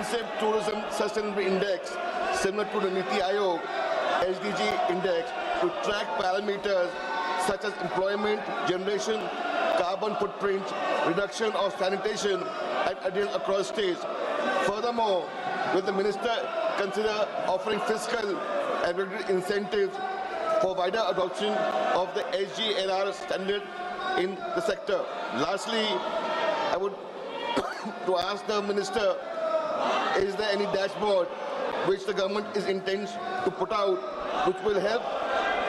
comprehensive tourism sustainability index similar to the Niti Aayog SDG index to track parameters such as employment generation, carbon footprint, reduction of sanitation and adherence across states. Furthermore, will the minister consider offering fiscal and regulatory incentives for wider adoption of the SGLR standard in the sector? Lastly, I would to ask the minister, is there any dashboard which the government is intends to put out which will help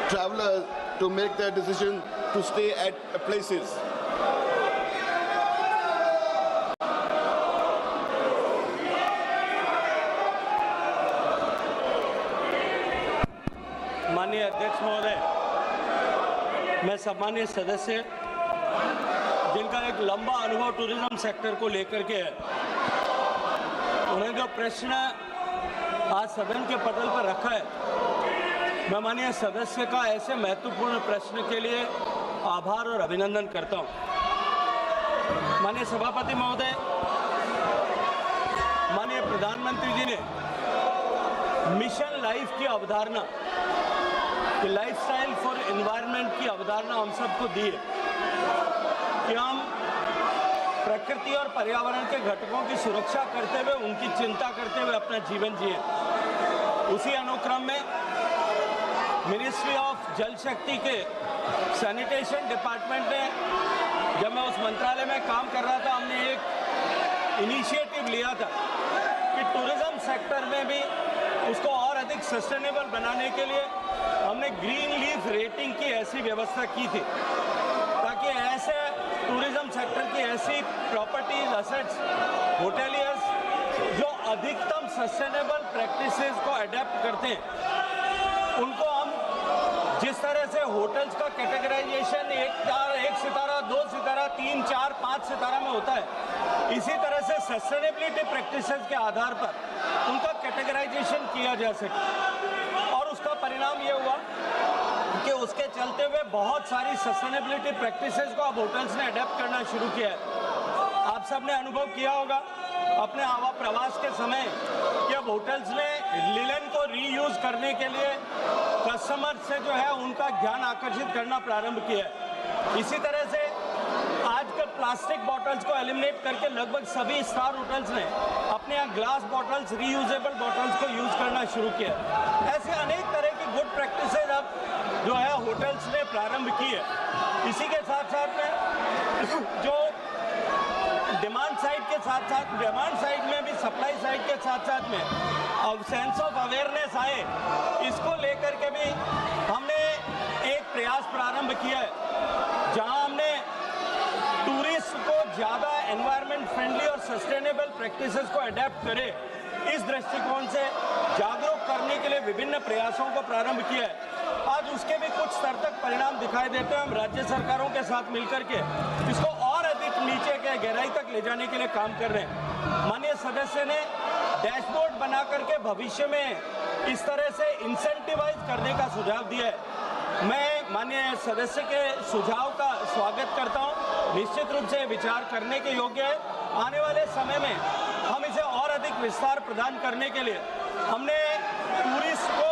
travelers to make their decision to stay at places? माननीय अध्यक्ष महोदय, मैं सम्मानीय सदस्य जिनका एक लंबा अनुभव टूरिज्म सेक्टर को लेकर के है, उन्हें जो प्रश्न आज सदन के पटल पर रखा है, मैं माननीय सदस्य का ऐसे महत्वपूर्ण प्रश्न के लिए आभार और अभिनंदन करता हूं। माननीय सभापति महोदय, माननीय प्रधानमंत्री जी ने मिशन लाइफ की अवधारणा, लाइफस्टाइल फॉर एनवायरनमेंट की अवधारणा हम सबको दी है कि हम प्रकृति और पर्यावरण के घटकों की सुरक्षा करते हुए, उनकी चिंता करते हुए अपना जीवन जिए। उसी अनुक्रम में मिनिस्ट्री ऑफ जल शक्ति के सैनिटेशन डिपार्टमेंट ने, जब मैं उस मंत्रालय में काम कर रहा था, हमने एक इनिशिएटिव लिया था कि टूरिज्म सेक्टर में भी उसको और अधिक सस्टेनेबल बनाने के लिए हमने ग्रीन लीफ रेटिंग की ऐसी व्यवस्था की थी ताकि ऐसे टूरिज्म सेक्टर की ऐसी प्रॉपर्टीज, एसेट्स, होटेलियर्स जो अधिकतम सस्टेनेबल प्रैक्टिसेस को अडेप्ट करते हैं, उनको हम जिस तरह से होटल्स का कैटेगराइजेशन 1 सितारा, 2 सितारा, 3, 4, 5 सितारा में होता है, इसी तरह से सस्टेनेबिलिटी प्रैक्टिसेस के आधार पर उनका कैटेगराइजेशन किया जा सके। और उसका परिणाम ये हुआ कि उसके चलते हुए बहुत सारी सस्टेनेबिलिटी प्रैक्टिसेस को अब होटल्स ने अडेप्ट करना शुरू किया है। आप सब ने अनुभव किया होगा अपने हवा प्रवास के समय कि अब होटल्स ने लिनन को रीयूज करने के लिए कस्टमर से जो है उनका ध्यान आकर्षित करना प्रारंभ किया है। इसी तरह से आजकल प्लास्टिक बॉटल्स को एलिमिनेट करके लगभग सभी स्टार होटल्स ने अपने यहाँ ग्लास बॉटल्स, रीयूजेबल बॉटल्स को यूज करना शुरू किया। ऐसे अनेक तरह की गुड प्रैक्टिसेस अब जो है होटल्स ने प्रारंभ की है। इसी के साथ साथ में जो डिमांड साइड के साथ साथ डिमांड साइड में भी सप्लाई साइड के साथ साथ में अब सेंस ऑफ अवेयरनेस आए, इसको लेकर के भी हमने एक प्रयास प्रारंभ किया है जहां हमने टूरिस्ट को ज़्यादा एनवायरनमेंट फ्रेंडली और सस्टेनेबल प्रैक्टिसेस को अडेप्ट करे, इस दृष्टिकोण से जागरूक करने के लिए विभिन्न प्रयासों को प्रारंभ किया है। आज उसके भी कुछ स्तर तक परिणाम दिखाई देते हैं। हम राज्य सरकारों के साथ मिलकर के इसको और अधिक नीचे के गहराई तक ले जाने के लिए काम कर रहे हैं। माननीय सदस्य ने डैशबोर्ड बना करके भविष्य में इस तरह से इंसेंटिवाइज करने का सुझाव दिया है। मैं माननीय सदस्य के सुझाव का स्वागत करता हूं। निश्चित रूप से विचार करने के योग्य है। आने वाले समय में हम इसे और अधिक विस्तार प्रदान करने के लिए हमने टूरिस्ट को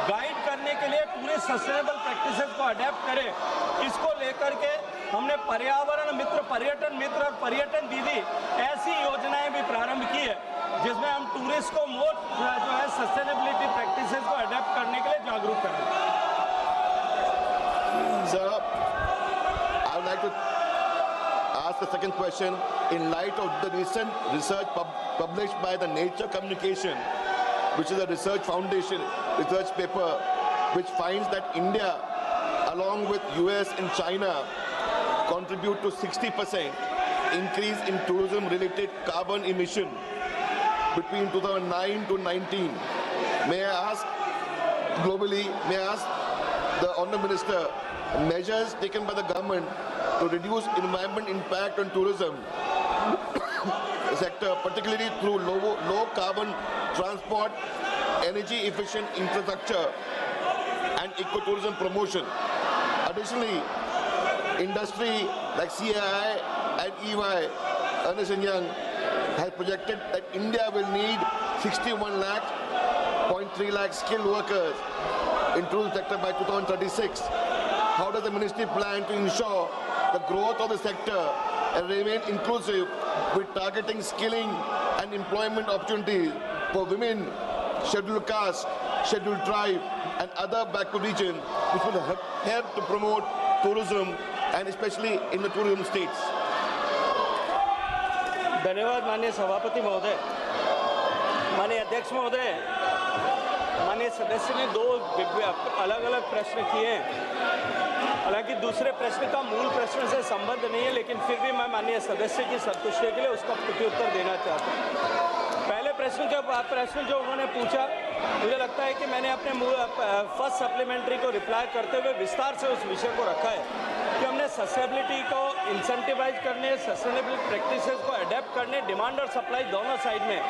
गाइड करने के लिए टूरिस्ट सस्टेनेबल प्रैक्टिसेस को अडेप्ट करें, इसको लेकर के हमने पर्यावरण मित्र, पर्यटन मित्र और पर्यटन दीदी ऐसी योजनाएं भी प्रारंभ की है जिसमें हम टूरिस्ट को मोर जो है सस्टेनेबिलिटी प्रैक्टिसेस को अडेप्ट करने के लिए जागरूक करें। Sir, I would like to ask the second question. In light of the recent research published by the Nature Communication, which is a research foundation research paper, which finds that India, along with US and China, contribute to 60% increase in tourism-related carbon emission between 2009 to 19. May I ask, globally, may I ask the Honourable Minister, measures taken by the government to reduce environment impact on tourism sector, particularly through low carbon transport, energy efficient infrastructure and ecotourism promotion. Additionally, industry like CAI and EY, Ernst & Young has projected that India will need 61.3 lakh skilled workers in tourism sector by 2036. How does the ministry plan to ensure the growth of the sector and remain inclusive with targeting skilling and employment opportunities for women, scheduled caste, scheduled tribe and other backward regions, which will help to promote tourism and especially in the tourism states? धन्यवाद माननीय सभापति महोदय, माननीय अध्यक्ष महोदय। माननीय सदस्य ने दो अलग अलग प्रश्न किए हैं। हालांकि दूसरे प्रश्न का मूल प्रश्न से संबंध नहीं है, लेकिन फिर भी मैं माननीय सदस्य की संतुष्टि के लिए उसका प्रत्युत्तर देना चाहता हूँ। पहले प्रश्न जो उन्होंने पूछा, मुझे लगता है कि मैंने अपने फर्स्ट सप्लीमेंट्री को रिप्लाई करते हुए विस्तार से उस विषय को रखा है कि हमने सस्टेनेबिलिटी को इंसेंटिवाइज करने, सस्टेनेबल प्रैक्टिसेस को अडेप्ट करने, डिमांड और सप्लाई दोनों साइड में,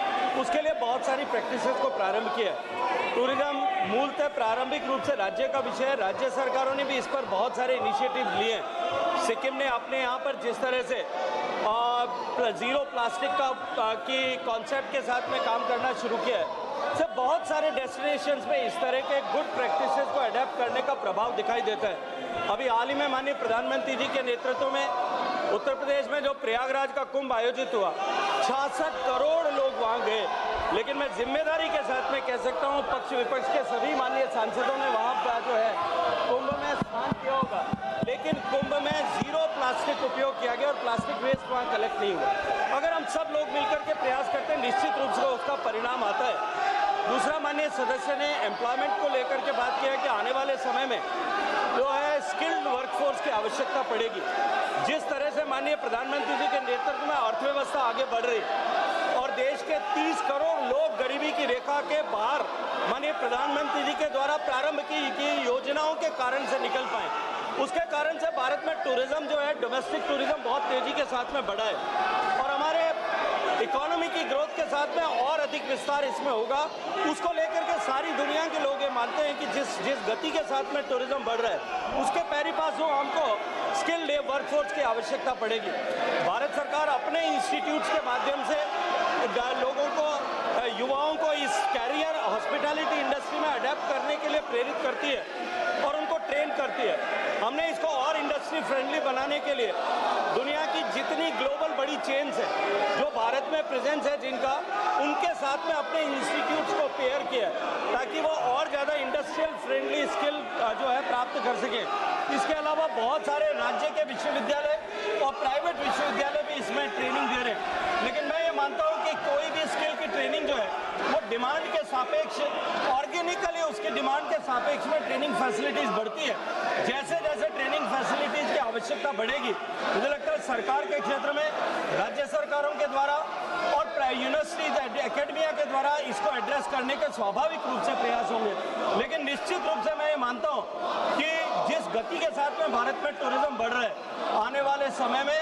उसके लिए बहुत सारी प्रैक्टिसेस को प्रारंभ किया है। टूरिज्म मूलतः प्रारंभिक रूप से राज्य का विषय है। राज्य सरकारों ने भी इस पर बहुत सारे इनिशिएटिव लिए हैं। सिक्किम ने अपने यहाँ पर जिस तरह से जीरो प्लास्टिक की कॉन्सेप्ट के साथ में काम करना शुरू किया है, से बहुत सारे डेस्टिनेशंस में इस तरह के गुड प्रैक्टिसेस को अडेप्ट करने का प्रभाव दिखाई देता है। अभी हाल ही में माननीय प्रधानमंत्री जी के नेतृत्व में उत्तर प्रदेश में जो प्रयागराज का कुंभ आयोजित हुआ, 66 करोड़ लोग वहाँ गए। लेकिन मैं जिम्मेदारी के साथ में कह सकता हूँ, पक्ष विपक्ष के सभी माननीय सांसदों ने वहाँ पर जो है कुंभ में स्थान किया होगा, लेकिन कुंभ में जीरो प्लास्टिक उपयोग किया गया और प्लास्टिक वेस्ट वहाँ कलेक्ट नहीं हुआ। अगर हम सब लोग मिलकर के प्रयास करते हैं, निश्चित रूप से उसका परिणाम आता है। दूसरा, माननीय सदस्य ने एम्प्लॉयमेंट को लेकर के बात किया कि आने वाले समय में जो है स्किल्ड वर्कफोर्स की आवश्यकता पड़ेगी। जिस तरह से माननीय प्रधानमंत्री जी के नेतृत्व में अर्थव्यवस्था आगे बढ़ रही और देश के 30 करोड़ लोग गरीबी की रेखा के बाहर माननीय प्रधानमंत्री जी के द्वारा प्रारंभ की योजनाओं के कारण से निकल पाए, उसके कारण से भारत में टूरिज्म जो है, डोमेस्टिक टूरिज्म बहुत तेजी के साथ में बढ़ा है और हमारे इकोनॉमी की ग्रोथ के साथ में और अधिक विस्तार इसमें होगा। उसको लेकर के सारी दुनिया के लोग ये मानते हैं कि जिस गति के साथ में टूरिज्म बढ़ रहा है, उसके पैरी पास हो हमको स्किल्ड वर्कफोर्स की आवश्यकता पड़ेगी। भारत सरकार अपने इंस्टीट्यूट्स के माध्यम से लोगों को, युवाओं को इस कैरियर हॉस्पिटैलिटी इंडस्ट्री में अडेप्ट करने के लिए प्रेरित करती है और उनको ट्रेन करती है। हमने इसको और इंडस्ट्री फ्रेंडली बनाने के लिए दुनिया की जितनी ग्लोबल बड़ी चेन्स है जो भारत में प्रेजेंस है जिनका, उनके साथ में अपने इंस्टीट्यूट्स को पेयर किया ताकि वो और ज़्यादा इंडस्ट्रियल फ्रेंडली स्किल जो है प्राप्त कर सकें। इसके अलावा बहुत सारे राज्य के विश्वविद्यालय और प्राइवेट विश्वविद्यालय भी इसमें ट्रेनिंग दे रहे हैं। लेकिन मैं ये मानता हूँ कि कोई भी स्किल की ट्रेनिंग जो है वो डिमांड के सापेक्ष, ऑर्गेनिकली उसकी डिमांड के सापेक्ष में ट्रेनिंग फैसिलिटीज़ बढ़ती है। जैसे जैसे ट्रेनिंग फैसिलिटीज़ की आवश्यकता बढ़ेगी, मुझे लगता है सरकार के क्षेत्र में राज्य सरकारों के द्वारा और यूनिवर्सिटीज एकेडमिया के द्वारा इसको एड्रेस करने के स्वाभाविक रूप से प्रयास होंगे। लेकिन निश्चित रूप से मैं ये मानता हूँ कि जिस गति के साथ में भारत में टूरिज्म बढ़ रहा है, आने वाले समय में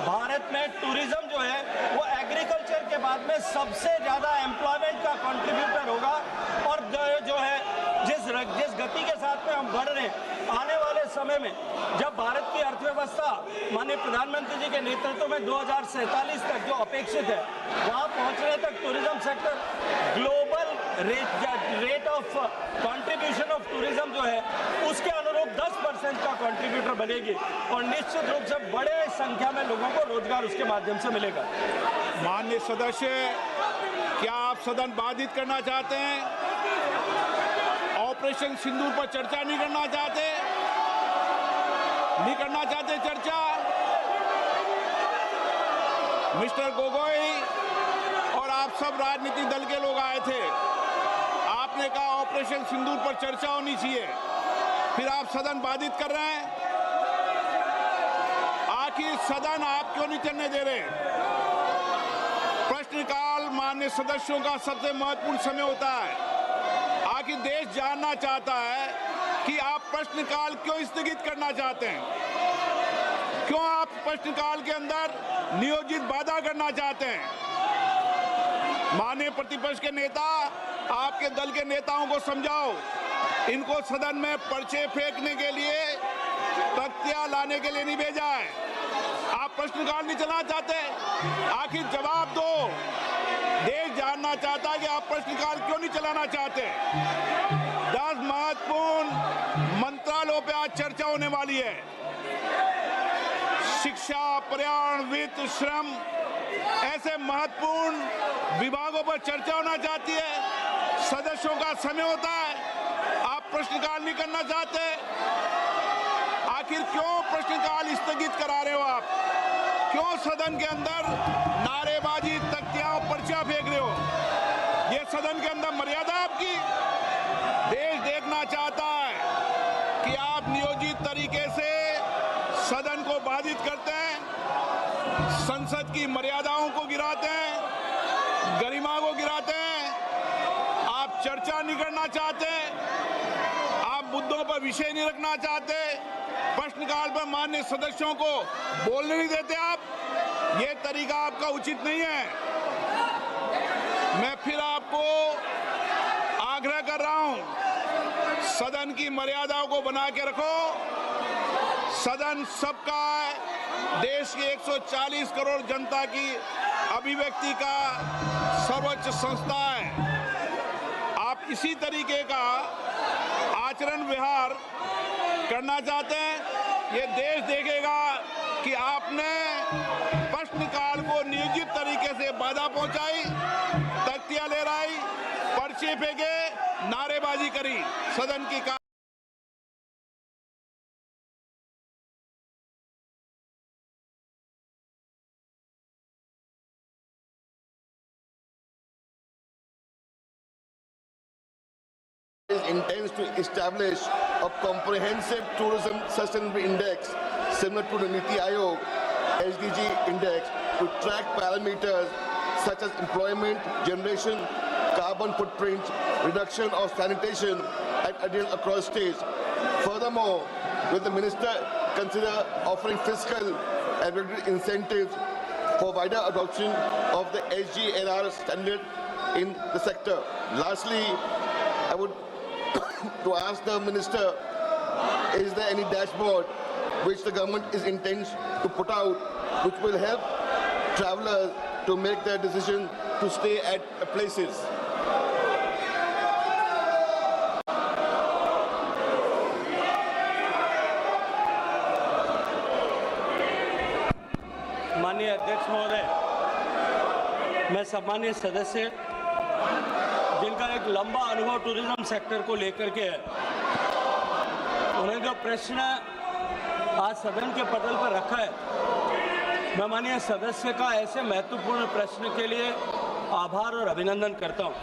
भारत में टूरिज्म जो है वो एग्रीकल्चर के बाद में सबसे ज़्यादा एम्प्लॉयमेंट का कंट्रीब्यूटर होगा और जो है जिस गति के साथ में हम बढ़ रहे हैं, आने वाले समय में जब भारत की अर्थव्यवस्था माननीय प्रधानमंत्री जी के नेतृत्व में 2047 तक जो अपेक्षित है, वहाँ पहुँचने तक tourism sector global rate of contribution of tourism जो है उसके अनुरूप 10% का कंट्रीब्यूटर बनेगी और निश्चित रूप से बड़े संख्या में लोगों को रोजगार उसके माध्यम से मिलेगा। माननीय सदस्य, क्या आप सदन बाधित करना चाहते हैं? ऑपरेशन सिंदूर पर चर्चा नहीं करना चाहते? नहीं करना चाहते चर्चा? मिस्टर गोगोई और आप सब राजनीतिक दल के लोग आए थे, आपने कहा ऑपरेशन सिंदूर पर चर्चा होनी चाहिए, फिर आप सदन बाधित कर रहे हैं। आखिर सदन आप क्यों नहीं चलने दे रहे? प्रश्नकाल माननीय सदस्यों का सबसे महत्वपूर्ण समय होता है। आखिर देश जानना चाहता है कि आप प्रश्नकाल क्यों स्थगित करना चाहते हैं, क्यों आप प्रश्नकाल के अंदर नियोजित बाधा करना चाहते हैं। माननीय प्रतिपक्ष के नेता, आपके दल के नेताओं को समझाओ, इनको सदन में पर्चे फेंकने के लिए, तख्तियां लाने के लिए नहीं भेजा है। आप प्रश्नकाल नहीं चलाना चाहते? आखिर जवाब दो। देश जानना चाहता है कि आप प्रश्नकाल क्यों नहीं चलाना चाहते? 10 महत्वपूर्ण मंत्रालयों पे आज चर्चा होने वाली है। शिक्षा, पर्यावरण, वित्त, श्रम, ऐसे महत्वपूर्ण विभागों पर चर्चा होना चाहती है। सदस्यों का समय होता है, आप प्रश्नकाल नहीं करना चाहते। आखिर क्यों प्रश्नकाल स्थगित करा रहे हो आप? क्यों सदन के अंदर नारेबाजी, तख्तियां, पर्चा फेंक रहे हो? ये सदन के अंदर मर्यादा आपकी? देश देखना चाहता है कि आप नियोजित तरीके से सदन को बाधित करते हैं, संसद की मर्यादाओं को गिराते हैं, गरिमा को गिराते हैं। आप चर्चा नहीं करना चाहते, आप मुद्दों पर विषय नहीं रखना चाहते, प्रश्नकाल पर माननीय सदस्यों को बोलने नहीं देते आप। ये तरीका आपका उचित नहीं है। मैं फिर आपको आग्रह कर रहा हूं, सदन की मर्यादाओं को बना के रखो। सदन सबका है, देश की 140 करोड़ जनता की अभिव्यक्ति का सर्वोच्च संस्था है। आप इसी तरीके का आचरण व्यवहार करना चाहते हैं, ये देश देखेगा कि आपने प्रश्नकाल को नियोजित तरीके से बाधा पहुंचाई, तख्तियां लहराई, पर्चे फेंके, नारेबाजी करी। सदन की intends to establish a comprehensive tourism sustainability index similar to the Niti Aayog SDG index to track parameters such as employment generation, carbon footprint, reduction of sanitation and adherence across states. Furthermore, will the minister consider offering fiscal and regulatory incentives for wider adoption of the SGNR standard in the sector? Lastly, I would to ask the minister, is there any dashboard which the government is intends to put out which will help travelers to make their decision to stay at places? माननीय अध्यक्ष महोदय, मैं सम्मानीय सदस्य जिनका एक लंबा अनुभव टूरिज्म सेक्टर को लेकर के है, उन्हें जो प्रश्न आज सदन के पटल पर रखा है, मैं माननीय सदस्य का ऐसे महत्वपूर्ण प्रश्न के लिए आभार और अभिनंदन करता हूं।